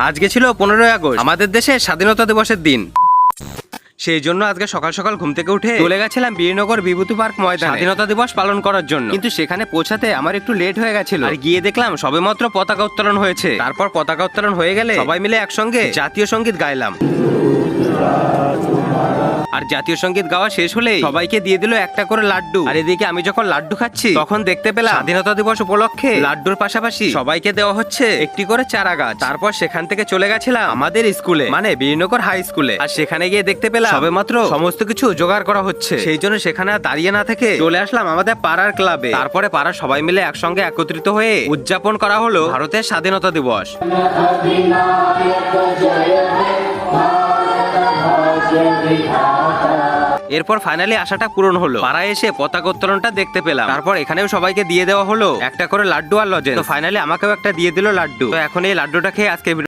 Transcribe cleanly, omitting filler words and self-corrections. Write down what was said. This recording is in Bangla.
আজকে ছিল 15ই আগস্ট, আমাদের দেশে স্বাধীনতা দিবসের দিন। সেই জন্য আজকে সকাল সকাল ঘুম থেকে উঠে চলে গেছিলাম বীরনগর বিভূতি পার্ক ময়দানে স্বাধীনতা দিবস পালন করার জন্য। কিন্তু সেখানে পৌঁছাতে আমার একটু লেট হয়ে গেছিল। আর গিয়ে দেখলাম সবেমাত্র পতাকা উত্তোলন হয়েছে। তারপর পতাকা উত্তোলন হয়ে গেলে সবাই মিলে একসঙ্গে জাতীয় সঙ্গীত গাইলাম। আর জাতীয় সঙ্গীত গাওয়া শেষ হলেই সবাইকে দিয়ে দিল একটা করে লাড্ডু। আর এদিকে আমি যখন লাড্ডু খাচ্ছি তখন দেখতে পেলাম স্বাধীনতা দিবস উপলক্ষে লাড্ডুর পাশাপাশি সবাইকে দেওয়া হচ্ছে একটি করে চারা গাছ। তারপর সেখান থেকে চলে গেছিলাম আমাদের স্কুলে, মানে বীরনগর হাই স্কুলে। আর সেখানে গিয়ে দেখতে পেলাম সবেমাত্র সমস্ত কিছু জোগাড় করা হচ্ছে। সেই জন্য সেখানে আর দাঁড়িয়ে না থেকে চলে আসলাম আমাদের পাড়ার ক্লাবে। তারপরে পাড়ার সবাই মিলে একসঙ্গে একত্রিত হয়ে উদযাপন করা হলো ভারতের স্বাধীনতা দিবস। এরপর ফাইনালি আশাটা পূরণ হলো, পাড়ায় এসে পতাকা উত্তোলনটা দেখতে পেলাম। তারপর এখানেও সবাইকে দিয়ে দেওয়া হলো একটা করে লাড্ডু আর লজেন্স। তো ফাইনালি আমাকেও একটা দিয়ে দিল লাড্ডু। তো এখন এই লাড্ডুটা খেয়ে আজকে